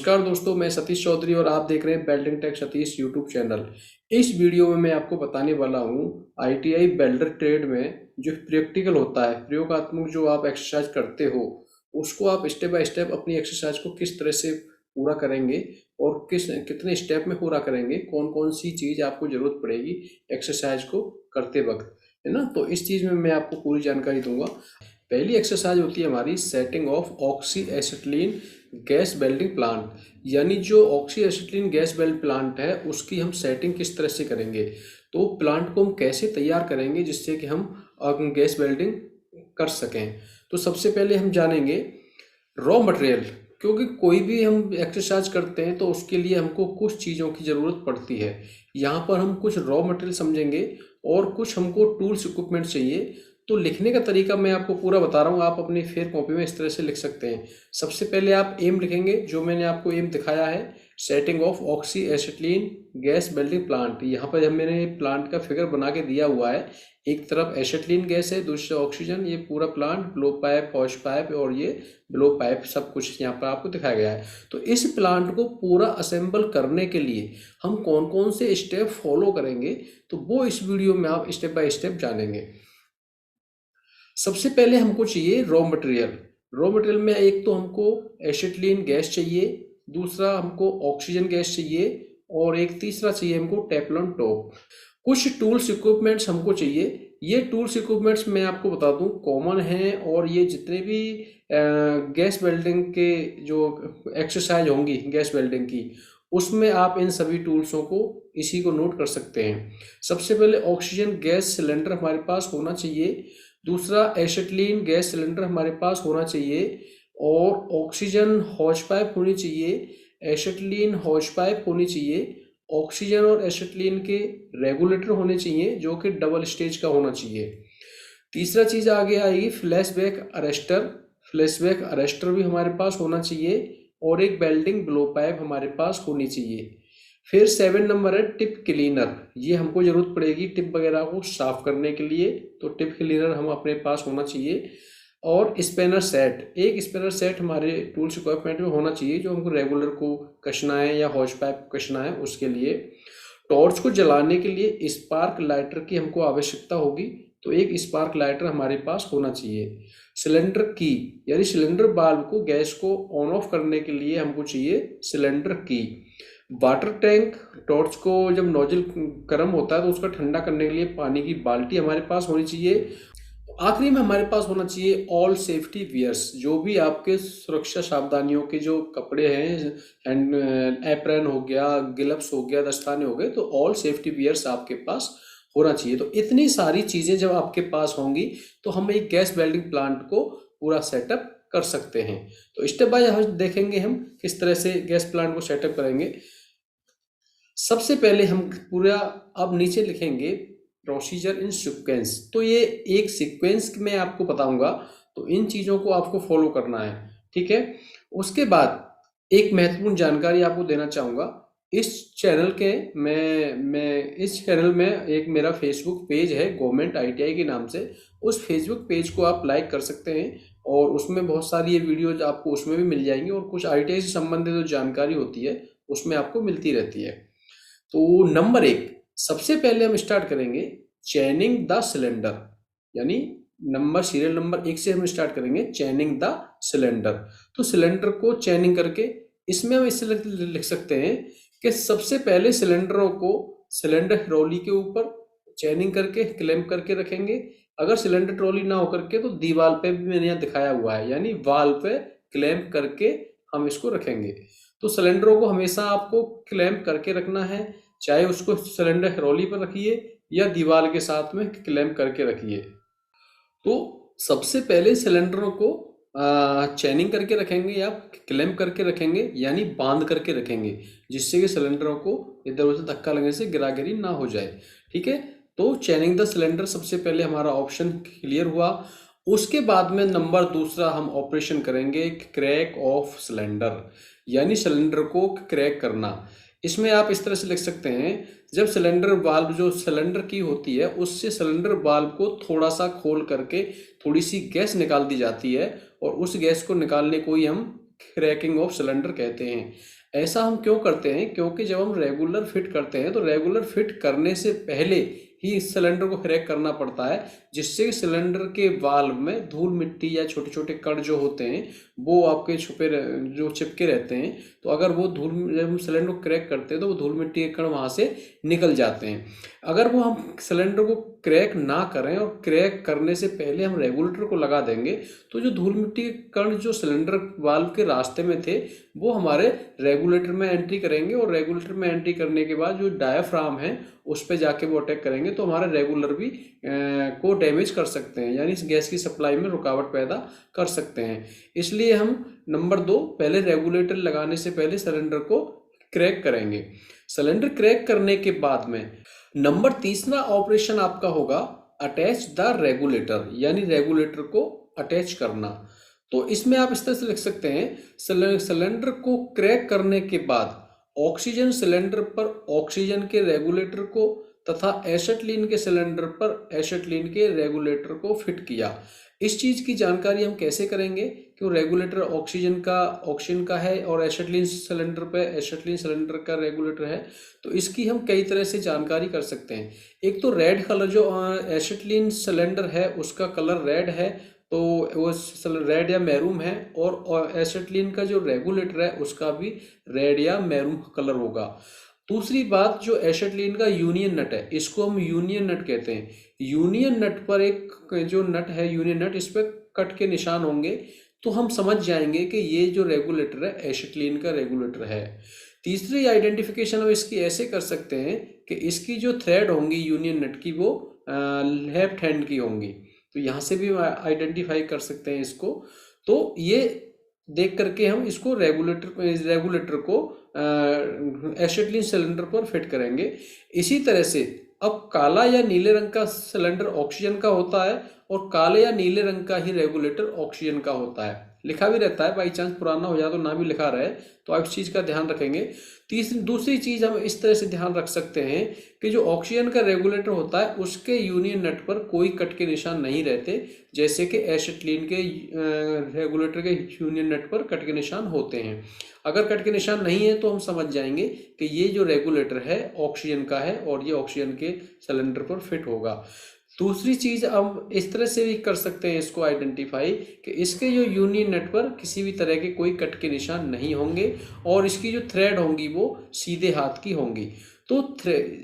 नमस्कार दोस्तों, मैं सतीश चौधरी और आप देख रहे हैं welding tech Satish YouTube channel. इस वीडियो में मैं आपको बताने वाला हूं आईटीआई वेल्डर ट्रेड में जो प्रैक्टिकल होता है, प्रयोगात्मक जो आप एक्सरसाइज करते हो, उसको आप स्टेप बाय स्टेप अपनी एक्सरसाइज को किस तरह से पूरा करेंगे और कितने स्टेप में पूरा करेंगे, कौन कौन सी चीज़ आपको ज़रूरत पड़ेगी एक्सरसाइज को करते वक्त, है ना। तो इस चीज़ में मैं आपको पूरी जानकारी दूंगा। पहली एक्सरसाइज होती है हमारी setting of oxy acetylene gas welding plant, यानी जो oxy acetylene gas weld plant है उसकी हम सेटिंग किस तरह से करेंगे, तो प्लांट को हम कैसे तैयार करेंगे जिससे कि हम गैस वेल्डिंग कर सकें। तो सबसे पहले हम जानेंगे रॉ मटेरियल, क्योंकि कोई भी हम एक्सरसाइज करते हैं तो उसके लिए हमको कुछ चीज़ों की ज़रूरत पड़ती है। यहाँ पर हम कुछ रॉ मटेरियल समझेंगे और कुछ हमको टूल्स इक्विपमेंट चाहिए। तो लिखने का तरीका मैं आपको पूरा बता रहा हूँ, आप अपनी फिर कॉपी में इस तरह से लिख सकते हैं। सबसे पहले आप एम लिखेंगे, जो मैंने आपको एम दिखाया है, setting of oxy acetylene gas welding plant. यहाँ पर मैंने प्लांट का फिगर बना के दिया हुआ है, एक तरफ एसिटिलीन गैस है, दूसरा ऑक्सीजन। ये पूरा प्लांट ब्लो पाइप, हॉश पाइप और ये ब्लो पाइप सब कुछ यहाँ पर आपको दिखाया गया है। तो इस प्लांट को पूरा असेंबल करने के लिए हम कौन कौन से स्टेप फॉलो करेंगे, तो वो इस वीडियो में आप स्टेप बाय स्टेप जानेंगे। सबसे पहले हमको चाहिए रॉ मटेरियल। रॉ मटेरियल में एक तो हमको एसिटिलीन गैस चाहिए, दूसरा हमको ऑक्सीजन गैस चाहिए और एक तीसरा चाहिए हमको टेफ्लॉन टॉप। कुछ टूल्स इक्विपमेंट्स हमको चाहिए। ये टूल्स इक्विपमेंट्स मैं आपको बता दूं कॉमन हैं, और ये जितने भी गैस वेल्डिंग के जो एक्सरसाइज होंगी गैस वेल्डिंग की, उसमें आप इन सभी टूल्सों को इसी को नोट कर सकते हैं। सबसे पहले ऑक्सीजन गैस सिलेंडर हमारे पास होना चाहिए, दूसरा एसिटिलीन गैस सिलेंडर हमारे पास होना चाहिए और ऑक्सीजन हॉज पाइप होनी चाहिए, एसिटिलीन हॉज पाइप होनी चाहिए, ऑक्सीजन और एसिटिलीन के रेगुलेटर होने चाहिए जो कि डबल स्टेज का होना चाहिए। तीसरा चीज़ आगे आएगी फ्लैशबैक अरेस्टर। फ्लैशबैक अरेस्टर भी हमारे पास होना चाहिए और एक वेल्डिंग ब्लो पाइप हमारे पास होनी चाहिए। फिर 7 नंबर है टिप क्लीनर। ये हमको ज़रूरत पड़ेगी टिप वगैरह को साफ करने के लिए, तो टिप क्लीनर हम अपने पास होना चाहिए। और स्पेनर सेट, एक स्पेनर सेट हमारे टूल्स इक्विपमेंट में होना चाहिए जो हमको रेगुलर को कसना है या हॉज पाइप को कसना है उसके लिए। टॉर्च को जलाने के लिए स्पार्क लाइटर की हमको आवश्यकता होगी, तो एक स्पार्क लाइटर हमारे पास होना चाहिए। सिलेंडर की, यानी सिलेंडर वाल्व को गैस को ऑन ऑफ करने के लिए हमको चाहिए सिलेंडर की। वाटर टैंक, टॉर्च को जब नोजल गर्म होता है तो उसका ठंडा करने के लिए पानी की बाल्टी हमारे पास होनी चाहिए। आखिरी में हमारे पास होना चाहिए ऑल सेफ्टी वियर्स, जो भी आपके सुरक्षा सावधानियों के जो कपड़े हैं, हैंड एप्रन हो गया, ग्लव्स हो गया, दस्ताने हो गए, तो ऑल सेफ्टी वियर्स आपके पास होना चाहिए। तो इतनी सारी चीज़ें जब आपके पास होंगी तो हम एक गैस वेल्डिंग प्लांट को पूरा सेटअप कर सकते हैं। तो स्टेप बाय देखेंगे हम किस तरह से गैस प्लांट को सेटअप करेंगे। सबसे पहले हम पूरा अब नीचे लिखेंगे प्रोसीजर इन सीक्वेंस। तो ये एक सीक्वेंस में आपको बताऊंगा, तो इन चीज़ों को आपको फॉलो करना है, ठीक है। उसके बाद एक महत्वपूर्ण जानकारी आपको देना चाहूँगा। इस चैनल के मैं इस चैनल में एक मेरा फेसबुक पेज है गवर्नमेंट आईटीआई के नाम से। उस फेसबुक पेज को आप लाइक कर सकते हैं और उसमें बहुत सारी ये वीडियोज आपको उसमें भी मिल जाएंगी और कुछ आईटीआई से संबंधित जो जानकारी होती है उसमें आपको मिलती रहती है। तो नंबर 1, सबसे पहले हम स्टार्ट करेंगे चैनिंग द सिलेंडर, यानी सीरियल नंबर 1 से हम स्टार्ट करेंगे चैनिंग द सिलेंडर। तो सिलेंडर को चैनिंग करके, इसमें हम इससे लिख सकते हैं कि सबसे पहले सिलेंडरों को सिलेंडर ट्रॉली के ऊपर चैनिंग करके क्लैंप करके रखेंगे। अगर सिलेंडर ट्रॉली ना होकर के तो दीवार पे भी मैंने यहाँ दिखाया हुआ है, यानी वाल पे क्लैंप करके हम इसको रखेंगे। तो सिलेंडरों को हमेशा आपको क्लैंप करके रखना है, चाहे उसको सिलेंडर ट्रॉली पर रखिए या दीवार के साथ में क्लैंप करके रखिए। तो सबसे पहले सिलेंडरों को चैनिंग करके रखेंगे या क्लैंप करके रखेंगे, यानी बांध करके रखेंगे, जिससे कि सिलेंडरों को इधर उधर धक्का लगने से गिरागिरी ना हो जाए, ठीक है। तो चैनिंग द सिलेंडर सबसे पहले हमारा ऑप्शन क्लियर हुआ। उसके बाद में नंबर दूसरा हम ऑपरेशन करेंगे क्रैक ऑफ सिलेंडर, यानी सिलेंडर को क्रैक करना। इसमें आप इस तरह से लिख सकते हैं, जब सिलेंडर वाल्व जो सिलेंडर की होती है उससे सिलेंडर वाल्व को थोड़ा सा खोल करके थोड़ी सी गैस निकाल दी जाती है और उस गैस को निकालने को ही हम क्रैकिंग ऑफ सिलेंडर कहते हैं। ऐसा हम क्यों करते हैं? क्योंकि जब हम रेगुलर फिट करते हैं तो रेगुलर फिट करने से पहले ही इस सिलेंडर को क्रैक करना पड़ता है, जिससे सिलेंडर के वाल्व में धूल मिट्टी या छोटे छोटे कण जो होते हैं वो आपके जो चिपके रहते हैं। तो अगर वो जब हम सिलेंडर को क्रैक करते हैं तो वो धूल मिट्टी के कण वहाँ से निकल जाते हैं। अगर वो हम सिलेंडर को क्रैक ना करें और क्रैक करने से पहले हम रेगुलेटर को लगा देंगे तो जो धूल मिट्टी के कण जो सिलेंडर वाल्व के रास्ते में थे वो हमारे रेगुलेटर में एंट्री करेंगे, और रेगुलेटर में एंट्री करने के बाद जो डायाफ्राम है उस पर जाके वो अटैक करेंगे तो हमारा रेगुलर भी को डैमेज कर सकते हैं, यानी इस गैस की सप्लाई में रुकावट पैदा कर सकते हैं। इसलिए हम नंबर 2 पहले रेगुलेटर लगाने से पहले सिलेंडर को क्रैक करेंगे। सिलेंडर क्रैक करने के बाद में नंबर 3 ऑपरेशन आपका होगा अटैच द रेगुलेटर, यानी रेगुलेटर को अटैच करना। तो इसमें आप इस तरह से लिख सकते हैं, सिलेंडर को क्रैक करने के बाद ऑक्सीजन सिलेंडर पर ऑक्सीजन के रेगुलेटर को तथा एसिटिलीन के सिलेंडर पर एसिटिलीन के रेगुलेटर को फिट किया। इस चीज़ की जानकारी हम कैसे करेंगे कि रेगुलेटर ऑक्सीजन का है और एसिटिलीन सिलेंडर पे एसिटिलीन सिलेंडर का रेगुलेटर है। तो इसकी हम कई तरह से जानकारी कर सकते हैं। एक तो रेड कलर, जो एसिटिलीन सिलेंडर है उसका कलर रेड है तो वो रेड या मैरून है, और एसिटिलीन का जो रेगुलेटर है उसका भी रेड या मैरून कलर होगा। दूसरी बात, जो एसिटिलीन का यूनियन नट है इसको हम यूनियन नट कहते हैं। यूनियन नट पर एक जो नट है यूनियन नट, इस पर कट के निशान होंगे तो हम समझ जाएंगे कि ये जो रेगुलेटर है एसिटिलीन का रेगुलेटर है। तीसरी आइडेंटिफिकेशन हम इसकी ऐसे कर सकते हैं कि इसकी जो थ्रेड होंगी यूनियन नट की वो लेफ्ट हैंड की होंगी, तो यहाँ से भी आइडेंटिफाई कर सकते हैं इसको। तो ये देख करके हम इसको रेगुलेटर को एसिटिलीन सिलेंडर पर फिट करेंगे। इसी तरह से अब काला या नीले रंग का सिलेंडर ऑक्सीजन का होता है और काले या नीले रंग का ही रेगुलेटर ऑक्सीजन का होता है। लिखा भी रहता है, बाई चांस पुराना हो जाए तो ना भी लिखा रहे, तो आप इस चीज़ का ध्यान रखेंगे। दूसरी चीज़ हम इस तरह से ध्यान रख सकते हैं कि जो ऑक्सीजन का रेगुलेटर होता है उसके यूनियन नट पर कोई कट के निशान नहीं रहते, जैसे कि एसिटिलीन के रेगुलेटर के यूनियन नट पर कट के निशान होते हैं। अगर कट के निशान नहीं है तो हम समझ जाएंगे कि ये जो रेगुलेटर है ऑक्सीजन का है और ये ऑक्सीजन के सिलेंडर पर फिट होगा। दूसरी चीज़ हम इस तरह से भी कर सकते हैं इसको आइडेंटिफाई कि इसके जो यूनियन नट पर किसी भी तरह के कोई कट के निशान नहीं होंगे और इसकी जो थ्रेड होंगी वो सीधे हाथ की होंगी। तो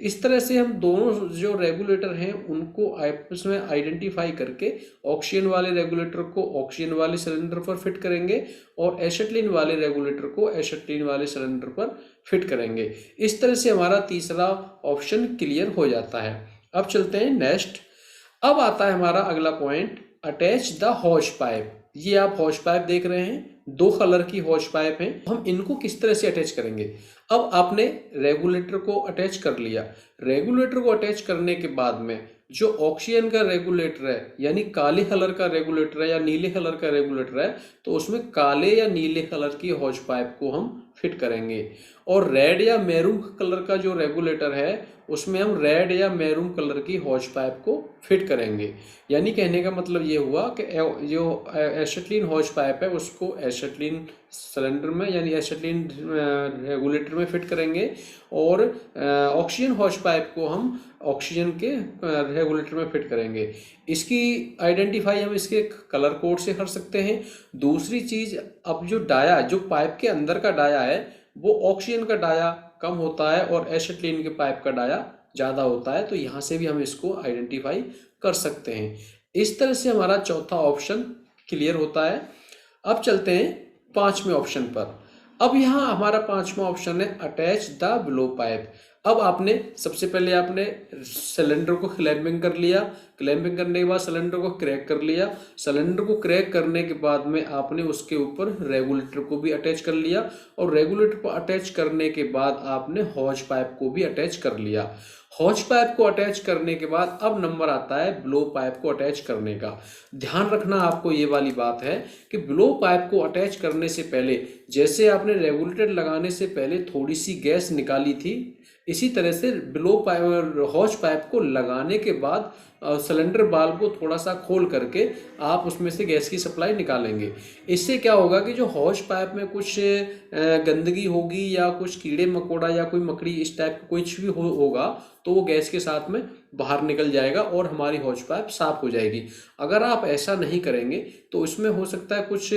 इस तरह से हम दोनों जो रेगुलेटर हैं उनको आपस में आइडेंटिफाई करके ऑक्सीजन वाले रेगुलेटर को ऑक्सीजन वाले सिलेंडर पर फिट करेंगे और एसिटिलीन वाले रेगुलेटर को एसिटिलीन वाले सिलेंडर पर फिट करेंगे। इस तरह से हमारा तीसरा ऑप्शन क्लियर हो जाता है। अब चलते हैं नेक्स्ट। अब आता है हमारा अगला पॉइंट, अटैच द हॉज पाइप। ये आप हॉज पाइप देख रहे हैं, 2 कलर की हॉज पाइप हैं। हम इनको किस तरह से अटैच करेंगे? अब आपने रेगुलेटर को अटैच कर लिया। रेगुलेटर को अटैच करने के बाद में जो ऑक्सीजन का रेगुलेटर है, यानी काले कलर का रेगुलेटर है या नीले कलर का रेगुलेटर है, तो उसमें काले या नीले कलर की हॉज पाइप को हम फिट करेंगे। और रेड या मैरून कलर का जो रेगुलेटर है उसमें हम रेड या मैरून कलर की हॉज पाइप को फिट करेंगे। यानी कहने का मतलब ये हुआ कि जो एसिटिलीन हॉज पाइप है उसको एसिटिलीन सिलेंडर में यानी एसिटिलीन रेगुलेटर में फिट करेंगे और ऑक्सीजन हॉज पाइप को हम ऑक्सीजन के रेगुलेटर में फिट करेंगे। इसकी आइडेंटिफाई हम इसके कलर कोड से कर सकते हैं। दूसरी चीज़, अब जो डाया, जो पाइप के अंदर का डाया है वो ऑक्सीजन का डाया कम होता है और एसिटिलीन के पाइप का डाया ज़्यादा होता है, तो यहाँ से भी हम इसको आइडेंटिफाई कर सकते हैं। इस तरह से हमारा चौथा ऑप्शन क्लियर होता है। अब चलते हैं 5वें ऑप्शन पर। अब यहाँ हमारा 5वां ऑप्शन है अटैच द ब्लो पाइप। अब आपने सबसे पहले आपने सिलेंडर को क्लैंपिंग कर लिया, क्लैंपिंग करने के बाद सिलेंडर को क्रैक कर लिया। सिलेंडर को क्रैक करने के बाद में आपने उसके ऊपर रेगुलेटर को भी अटैच कर लिया और रेगुलेटर को अटैच करने के बाद आपने हॉज पाइप को भी अटैच कर लिया। हॉज पाइप को अटैच करने के बाद अब नंबर आता है ब्लो पाइप को अटैच करने का। ध्यान रखना आपको ये वाली बात है कि ब्लो पाइप को अटैच करने से पहले, जैसे आपने रेगुलेटर लगाने से पहले थोड़ी सी गैस निकाली थी, इसी तरह से ब्लो पाइप हॉज पाइप को लगाने के बाद सिलेंडर बाल्ब को थोड़ा सा खोल करके आप उसमें से गैस की सप्लाई निकालेंगे। इससे क्या होगा कि जो हॉज पाइप में कुछ गंदगी होगी या कुछ कीड़े मकोड़ा या कोई मकड़ी इस टाइप का कुछ भी होगा तो वो गैस के साथ में बाहर निकल जाएगा और हमारी हॉज पाइप साफ हो जाएगी। अगर आप ऐसा नहीं करेंगे तो उसमें हो सकता है कुछ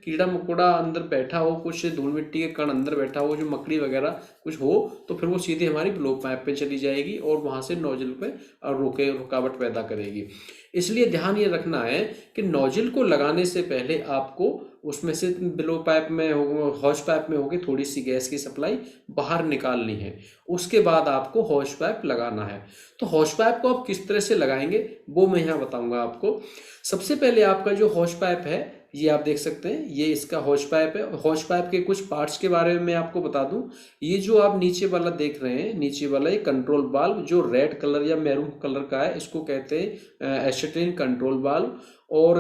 कीड़ा मकोड़ा अंदर बैठा हो, कुछ धूल मिट्टी के कण अंदर बैठा हो, जो मकड़ी वगैरह कुछ हो, तो फिर वो सीधे हमारी ब्लो पाइप पे चली जाएगी और वहां से नोजल पे रुकावट पैदा करेगी। इसलिए ध्यान ये रखना है कि नोजल को लगाने से पहले आपको उसमें से ब्लो पाइप में हॉज पाइप में होगी थोड़ी सी गैस की सप्लाई बाहर निकालनी है, उसके बाद आपको हॉज पाइप लगाना है। तो हॉज पाइप को आप किस तरह से लगाएंगे वो मैं यहाँ बताऊंगा आपको। सबसे पहले आपका जो हॉज पाइप है ये आप देख सकते हैं, ये इसका हॉज पाइप है। हॉज पाइप के कुछ पार्ट्स के बारे में मैं आपको बता दूं। ये जो आप नीचे वाला देख रहे हैं, नीचे वाला ये कंट्रोल वाल्व जो रेड कलर या मैरून कलर का है, इसको कहते हैं एसिटिलीन कंट्रोल वाल्व। और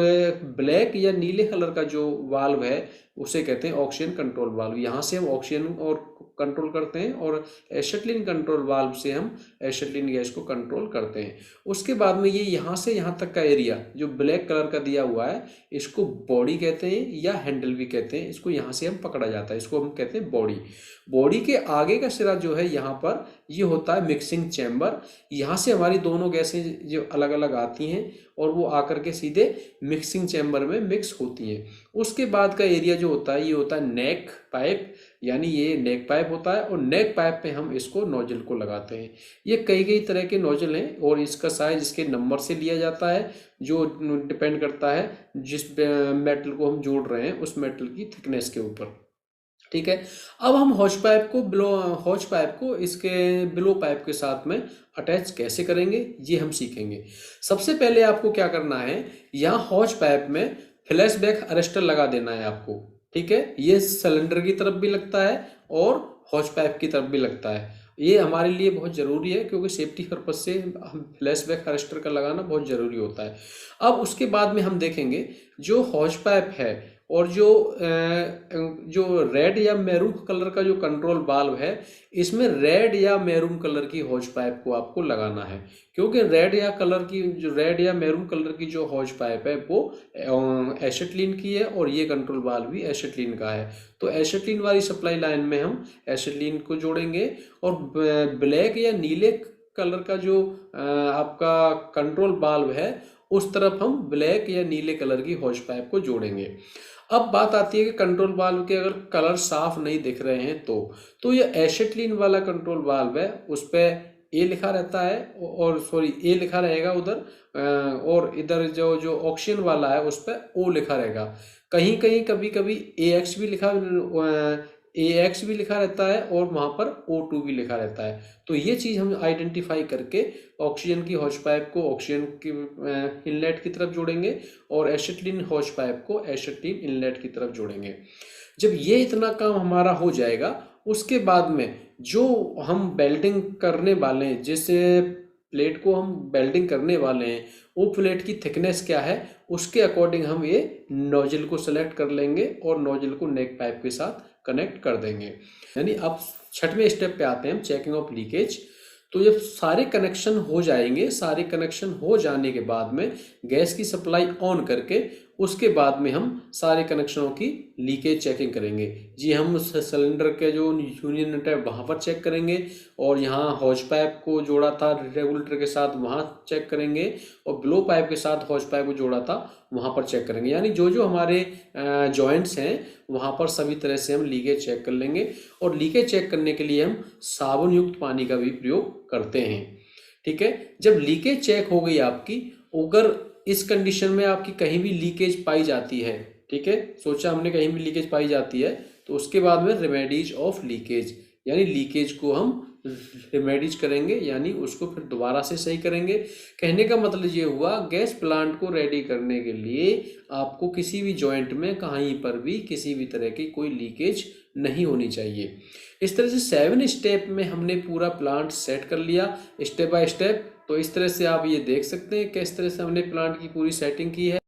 ब्लैक या नीले कलर का जो वाल्व है उसे कहते हैं ऑक्सीजन कंट्रोल वाल्व। यहाँ से हम ऑक्सीजन और कंट्रोल करते हैं और एसिटिलीन कंट्रोल वाल्व से हम एसिटिलीन गैस को कंट्रोल करते हैं। उसके बाद में ये यहाँ से यहाँ तक का एरिया जो ब्लैक कलर का दिया हुआ है, इसको बॉडी कहते हैं या हैंडल भी कहते हैं। इसको यहाँ से हम पकड़ा जाता है, इसको हम कहते हैं बॉडी। बॉडी के आगे का सिरा जो है यहाँ पर ये होता है मिक्सिंग चैम्बर। यहाँ से हमारी दोनों गैसें जो अलग अलग आती हैं और वो आकर के सीधे मिक्सिंग चैम्बर में मिक्स होती हैं। उसके बाद का एरिया जो होता है ये होता है नेक पाइप, यानी ये नेक पाइप होता है और नेक पाइप पे हम इसको नोजल को लगाते हैं। ये कई कई तरह के नोजल हैं और इसका साइज इसके नंबर से लिया जाता है, जो डिपेंड करता है जिस मेटल को हम जोड़ रहे हैं उस मेटल की थिकनेस के ऊपर। ठीक है, अब हम हॉज पाइप को इसके ब्लो पाइप के साथ में अटैच कैसे करेंगे ये हम सीखेंगे। सबसे पहले आपको क्या करना है, यहाँ हॉज पाइप में फ्लैशबैक अरेस्टर लगा देना है आपको। ठीक है, ये सिलेंडर की तरफ भी लगता है और हॉज पाइप की तरफ भी लगता है। ये हमारे लिए बहुत ज़रूरी है क्योंकि सेफ्टी पर्पज से हम फ्लैशबैक अरेस्टर का लगाना बहुत ज़रूरी होता है। अब उसके बाद में हम देखेंगे जो हॉज पाइप है और जो रेड या मैरून कलर का जो कंट्रोल वाल्व है, इसमें रेड या मैरून कलर की हॉज पाइप को आपको लगाना है। क्योंकि रेड या मैरून कलर की जो हॉज पाइप है वो एसिटिलीन की है और ये कंट्रोल वाल्व भी एसिटिलीन का है। तो एसिटिलीन वाली सप्लाई लाइन में हम एसिटिलीन को जोड़ेंगे और ब्लैक या नीले कलर का जो आपका कंट्रोल वाल्व है उस तरफ हम ब्लैक या नीले कलर की हॉज पाइप को जोड़ेंगे। अब बात आती है कि कंट्रोल वाल्व के अगर कलर साफ नहीं दिख रहे हैं तो ये एसिटिलीन वाला कंट्रोल वाल्व है, उस पर ए लिखा रहता है और ए लिखा रहेगा उधर, और इधर जो ऑक्सीजन वाला है उस पर ओ लिखा रहेगा। कहीं कहीं कभी कभी AX भी लिखा रहता है और वहाँ पर O2 भी लिखा रहता है। तो ये चीज़ हम आइडेंटिफाई करके ऑक्सीजन की हॉज पाइप को ऑक्सीजन की इनलेट की तरफ जोड़ेंगे और एसिटिलीन हॉज पाइप को एसिटिलीन इनलेट की तरफ जोड़ेंगे। जब ये इतना काम हमारा हो जाएगा उसके बाद में जो हम वेल्डिंग करने वाले हैं, जैसे प्लेट को हम वेल्डिंग करने वाले हैं, वो प्लेट की थिकनेस क्या है उसके अकॉर्डिंग हम ये नोजल को सेलेक्ट कर लेंगे और नोजल को नेक पाइप के साथ कनेक्ट कर देंगे। यानी अब छठवें स्टेप पे आते हैं हम, चेकिंग ऑफ लीकेज। तो जब सारे कनेक्शन हो जाएंगे, सारे कनेक्शन हो जाने के बाद में गैस की सप्लाई ऑन करके उसके बाद में हम सारे कनेक्शनों की लीकेज चेकिंग करेंगे। जी, हम सिलेंडर के जो यूनियन नट है वहाँ पर चेक करेंगे और यहाँ हॉज पाइप को जोड़ा था रेगुलेटर के साथ वहाँ चेक करेंगे और ब्लो पाइप के साथ हॉज पाइप को जोड़ा था वहाँ पर चेक करेंगे। यानी जो जो हमारे जॉइंट्स हैं वहाँ पर सभी तरह से हम लीकेज चेक कर लेंगे। और लीकेज चेक करने के लिए हम साबुन युक्त पानी का भी प्रयोग करते हैं। ठीक है, जब लीकेज चेक हो गई आपकी, अगर इस कंडीशन में आपकी कहीं भी लीकेज पाई जाती है, ठीक है, सोचा हमने कहीं भी लीकेज पाई जाती है, तो उसके बाद में रेमेडीज ऑफ लीकेज, यानी लीकेज को हम रेमेडीज करेंगे, यानी उसको फिर दोबारा से सही करेंगे। कहने का मतलब ये हुआ, गैस प्लांट को रेडी करने के लिए आपको किसी भी जॉइंट में कहीं पर भी किसी भी तरह की कोई लीकेज नहीं होनी चाहिए। इस तरह से 7 स्टेप में हमने पूरा प्लांट सेट कर लिया स्टेप बाय स्टेप। तो इस तरह से आप ये देख सकते हैं किस तरह से हमने प्लांट की पूरी सेटिंग की है।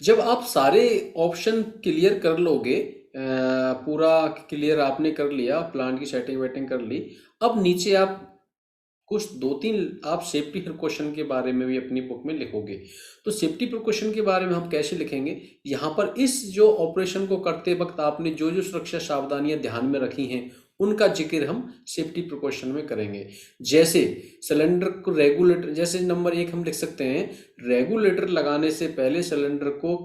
जब आप सारे ऑप्शन क्लियर कर लोगे, पूरा क्लियर आपने कर लिया, प्लांट की सेटिंग वेटिंग कर ली, अब नीचे आप कुछ 2-3 आप सेफ्टी प्रिकॉशन के बारे में भी अपनी बुक में लिखोगे। तो सेफ्टी प्रिकॉशन के बारे में हम कैसे लिखेंगे, यहाँ पर इस जो ऑपरेशन को करते वक्त आपने जो जो सुरक्षा सावधानियां ध्यान में रखी हैं उनका जिक्र हम सेफ्टी प्रिकॉशन में करेंगे। जैसे सिलेंडर को रेगुलेटर, जैसे नंबर 1 हम लिख सकते हैं, रेगुलेटर लगाने से पहले सिलेंडर को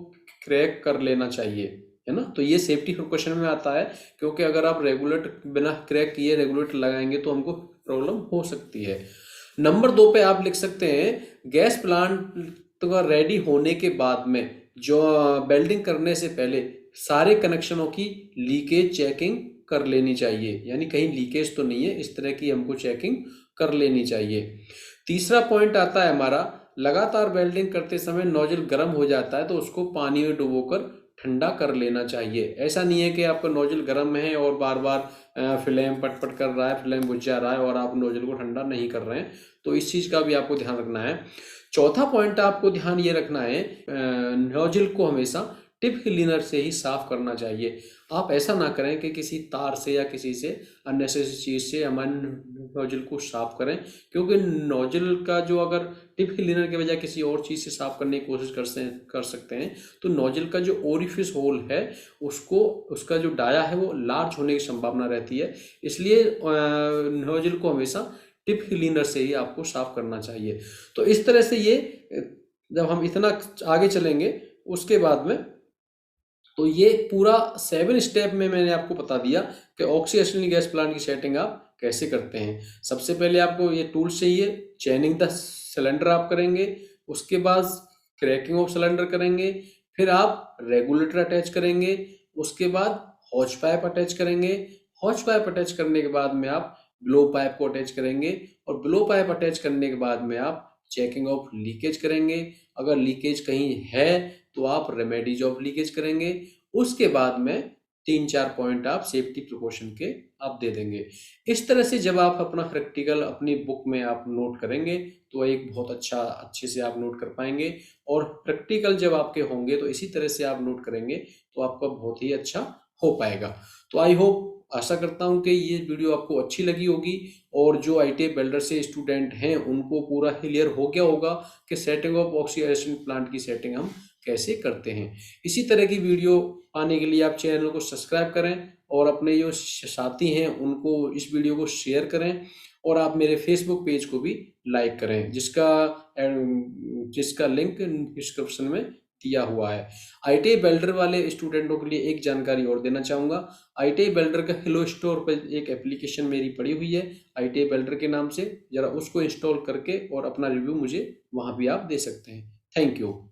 क्रैक कर लेना चाहिए, है ना। तो ये सेफ्टी प्रिकॉशन में आता है, क्योंकि अगर आप रेगुलेटर बिना क्रैक किए रेगुलेटर लगाएंगे तो हमको प्रॉब्लम हो सकती है। नंबर 2 पे आप लिख सकते हैं, गैस प्लांट का रेडी होने के बाद में जो वेल्डिंग करने से पहले सारे कनेक्शनों की लीकेज चेकिंग कर लेनी चाहिए, यानी कहीं लीकेज तो नहीं है, इस तरह की हमको चेकिंग कर लेनी चाहिए। तीसरा पॉइंट आता है हमारा, लगातार वेल्डिंग करते समय नोजल गर्म हो जाता है तो उसको पानी में डुबोकर ठंडा कर लेना चाहिए। ऐसा नहीं है कि आपका नोजल गर्म है और बार बार फ्लेम पटपट कर रहा है, फ्लेम बुझ जा रहा है और आप नोजल को ठंडा नहीं कर रहे हैं, तो इस चीज़ का भी आपको ध्यान रखना है। चौथा पॉइंट आपको ध्यान ये रखना है, नोजल को हमेशा टिप क्लीनर से ही साफ करना चाहिए। आप ऐसा ना करें कि किसी तार से या किसी से अननेसेसरी चीज़ से हमारे नोजल को साफ करें, क्योंकि नोजल का जो अगर टिप क्लीनर के बजाय किसी और चीज़ से साफ करने की कोशिश कर सकते हैं तो नोजल का जो ओरिफिस होल है उसको, उसका जो डाया है वो लार्ज होने की संभावना रहती है। इसलिए नोजल को हमेशा टिप क्लीनर से ही आपको साफ करना चाहिए। तो इस तरह से ये, जब हम इतना आगे चलेंगे उसके बाद में, तो ये पूरा 7 स्टेप में मैंने आपको बता दिया कि ऑक्सी एसिटिलीन गैस प्लांट की सेटिंग आप कैसे करते हैं। सबसे पहले आपको ये टूल्स चाहिए, चैनिंग द सिलेंडर आप करेंगे, उसके बाद क्रैकिंग ऑफ सिलेंडर करेंगे, फिर आप रेगुलेटर अटैच करेंगे, उसके बाद हॉज पाइप अटैच करेंगे, हॉज पाइप अटैच करने के बाद में आप ब्लो पाइप को अटैच करेंगे, और ब्लो पाइप अटैच करने के बाद में आप चेकिंग ऑफ लीकेज करेंगे। अगर लीकेज कहीं है तो आप रेमेडीज ऑफ लीकेज करेंगे। उसके बाद में 3-4 पॉइंट आप सेफ्टी प्रिकॉशन के आप दे देंगे। इस तरह से जब आप अपना प्रैक्टिकल अपनी बुक में आप नोट करेंगे तो एक बहुत अच्छे से आप नोट कर पाएंगे, और प्रैक्टिकल जब आपके होंगे तो इसी तरह से आप नोट करेंगे तो आपका बहुत ही अच्छा हो पाएगा। तो आई होप, आशा करता हूं कि ये वीडियो आपको अच्छी लगी होगी, और जो ITI वेल्डर से स्टूडेंट हैं उनको पूरा क्लियर हो गया होगा कि setting of oxy acetylene plant की सेटिंग हम कैसे करते हैं। इसी तरह की वीडियो पाने के लिए आप चैनल को सब्सक्राइब करें, और अपने जो साथी हैं उनको इस वीडियो को शेयर करें, और आप मेरे फेसबुक पेज को भी लाइक करें, जिसका लिंक डिस्क्रिप्शन में दिया हुआ है। ITI वेल्डर वाले स्टूडेंटों के लिए एक जानकारी और देना चाहूँगा, ITI वेल्डर का हेलो स्टोर पर एक एप्लीकेशन मेरी पड़ी हुई है ITI वेल्डर के नाम से, ज़रा उसको इंस्टॉल करके और अपना रिव्यू मुझे वहाँ भी आप दे सकते हैं। Thank you.